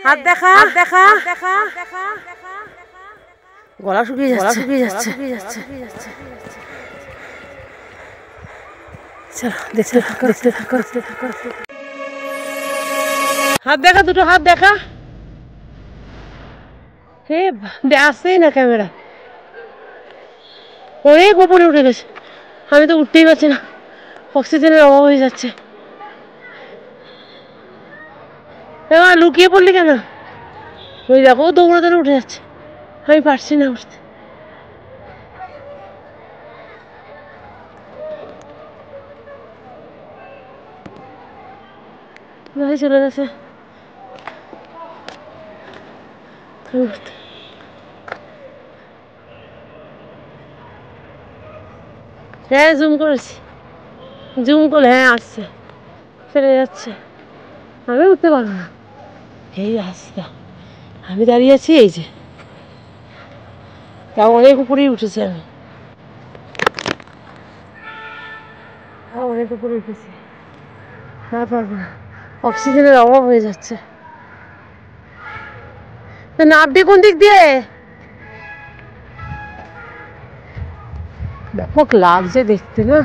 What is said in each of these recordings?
হাত দেখা হাত দেখা দেখা দেখা গলা শুকিয়ে যাচ্ছে চলো দেখতে থাকো হাত দেখা দুটো হাত দেখা হে আসছেই না ক্যামেরা অনেক উপরে উঠে গেছে আমি তো উঠতেই পারছি না অক্সিজেনের অভাব হয়ে যাচ্ছে এবার লুকিয়ে পড়লি কেন ওই দেখো দৌড়াতে উঠে যাচ্ছে আমি পারছি না উঠতে ভাই চলে গেছে হ্যাঁ জুম করেছি জুম করে হ্যাঁ আসছে ফেলে যাচ্ছে আমি উঠতে পারবো না এই রাস্তা আমি দাঁড়িয়ে আছি এই যে তাও অনেক উপরেই উঠেছে আমি অনেক উপরে উঠেছি আর পারবো না অক্সিজেনের অভাব হয়ে যাচ্ছে নামবি কোন দিক দিয়ে ব্যাপক লাগছে দেখতে না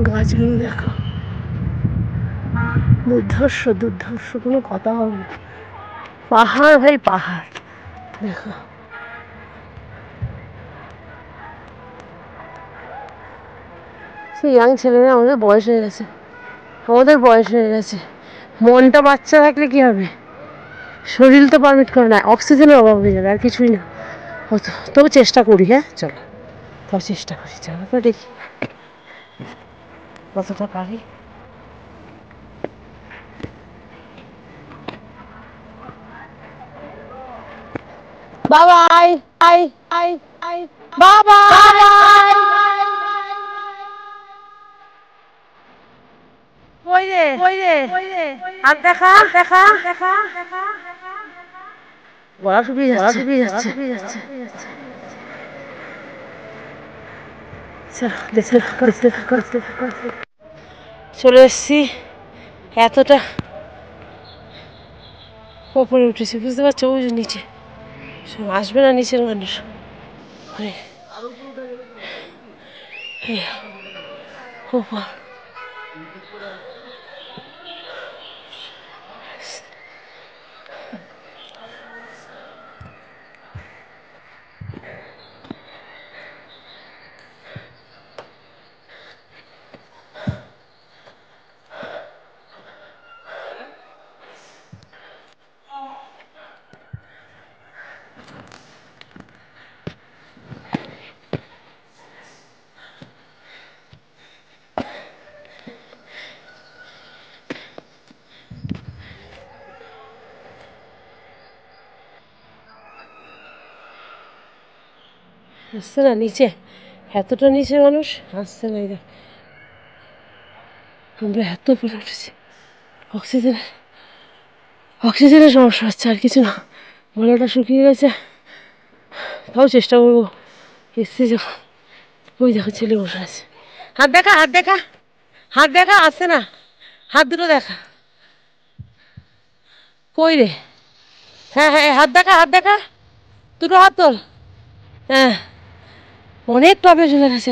গাছগুলো দেখো দুর্ধর্ষ কোনো কথা হবে না পাহাড় ভাই পাহাড় দেখো সেই ইয়াং ছেলেরা আমাদের বয়স হয়ে গেছে মনটা বাচ্চা থাকলে কি হবে শরীর তো পারমিট করে না অক্সিজেনের অভাব হয়ে যাবে আর কিছুই না তবু চেষ্টা করি হ্যাঁ চলো তবে চেষ্টা করি চলো তো দেখি কতটা পারি বাবা আই আই আই আই বাবা ওই রে হাত দেখা দেখা দেখা গলা শুকিয়ে যাচ্ছে চলে এসছি এতটা ওপরে উঠেছি বুঝতে পারছো ওই নিচে সব আসবে না নিচের মানুষ আসছে না নিচে এতটা নিচে মানুষ আসছে না আমরা এত উপরে উঠেছি অক্সিজেনের সমস্যা হচ্ছে আর কিছু না গলাটা শুকিয়ে গেছে তাও চেষ্টা করবো এসছে যখন ওই দেখো ছেলে বসে আছে হাত দেখা আসছে না হাত দুটো দেখা কই রে হ্যাঁ হাত দেখা দুটো হাত তোল হ্যাঁ অনেক টপে চলে গেছে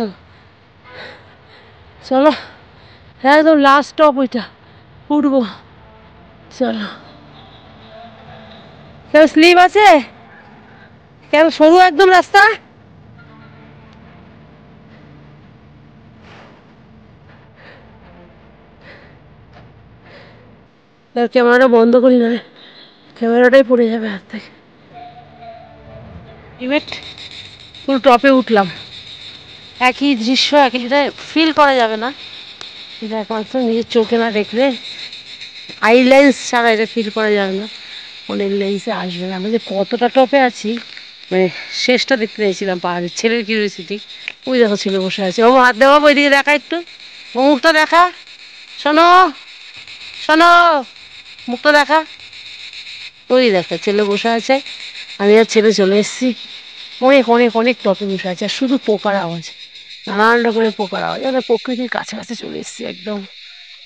চলো একদম লাস্ট টপ ওইটা উঠবো চলো কেন স্লিপ আছে কেন সরু একদম রাস্তা ক্যামেরাটা বন্ধ করি না ক্যামেরাটাই পড়ে যাবে হাত থেকে পুরো টপে উঠলাম একই দৃশ্য একই সেটা ফিল করা যাবে না এটা একমাত্র নিজের চোখে না দেখলে আই লেন্স ছাড়া এটা ফিল করা যাবে না ফোনের লেন্সে আসবে না আমি যে কতটা টপে আছি মানে শেষটা দেখতে চাইছিলাম পাহাড়ের ছেলের কিউরিওসিটি ওই দেখো ছেলে বসে আছে ও হাত দেওয়া ওইদিকে দেখা একটু ও মুখটা দেখা শোনো মুখটা দেখা ওই দেখা ছেলে বসে আছে আমি আর ছেলে চলে এসেছি অনেক টপে বসে আছে আর শুধু পোকার আওয়াজ নানান রকমের পোকার আওয়াজ প্রকৃতির কাছাকাছি চলে এসেছি একদম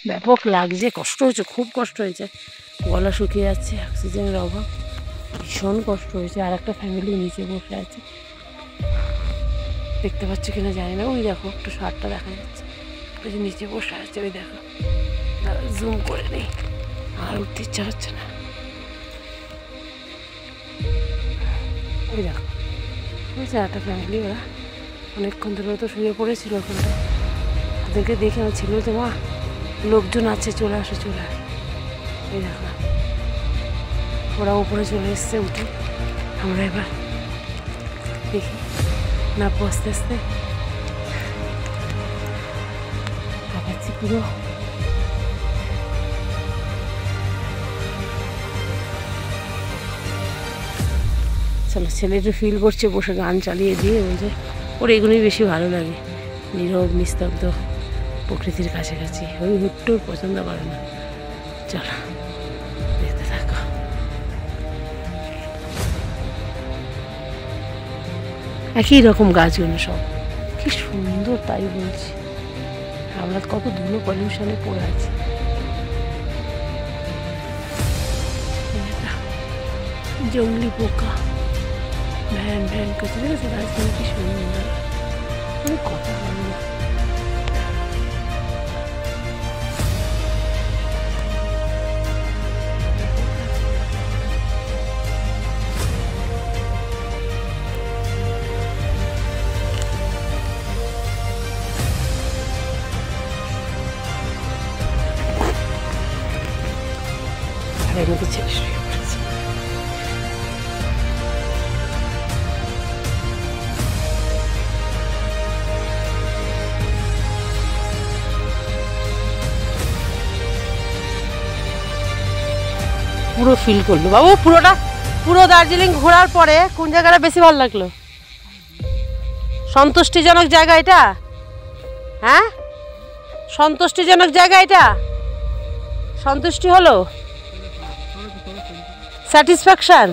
ব্যাপক লাগছে কষ্ট হয়েছে খুব কষ্ট হয়েছে গলা শুকিয়ে যাচ্ছে, অক্সিজেনের অভাব, ভীষণ কষ্ট হয়েছে। আর একটা ফ্যামিলি নিচে বসে আছে, দেখতে পাচ্ছ কিনা জানি না। ওই দেখো একটু শার্টটা দেখা যাচ্ছে, ওই যে নিচে বসে আছে, ওই দেখো, জুম করে নেই, আর উঠতে ইচ্ছা হচ্ছে না। ওই দেখো বুঝছে একটা ফ্যামিলি, ওরা অনেকক্ষণ ধরে তো শুয়ে পড়েছিল ওখানটা। ওদেরকে দেখে আমার ছিল যে মা লোকজন আছে, চলে আসো চলে আসো। এই দেখো ওরা উপরে চলে এসছে উঠে। আমরা এবার দেখি না বসতে আসতে ভাবাচ্ছি পুরো। চলো, ছেলে একটু ফিল করছে বসে গান চালিয়ে দিয়ে, বলছে ওর এগুলোই বেশি ভালো লাগে, নীরব নিস্তব্ধ প্রকৃতির কাছাকাছি। ওই হুট্টোর পছন্দ করে না। চলো দেখতে থাকো। একই রকম গাছগুলো সব, কি সুন্দর তাই বলছি। আমরা কত ধুলো পলিউশনে পড়ে আছি। জঙ্গলি পোকা ভ্যান ভ্যান করছে, দেখেছে গাছগুলো কি সুন্দর, অনেক কথা হয় না। আর এর মধ্যে ছেলে শুয়ে পড়েছে। পুরো ফিল করলো বাবু, পুরোটা পুরো দার্জিলিং ঘোরার পরে কোন জায়গাটা বেশি ভালো লাগলো? সন্তুষ্টিজনক জায়গা এটা? হ্যাঁ, সন্তুষ্টিজনক জায়গা এটা? সন্তুষ্টি হলো, স্যাটিসফ্যাকশন।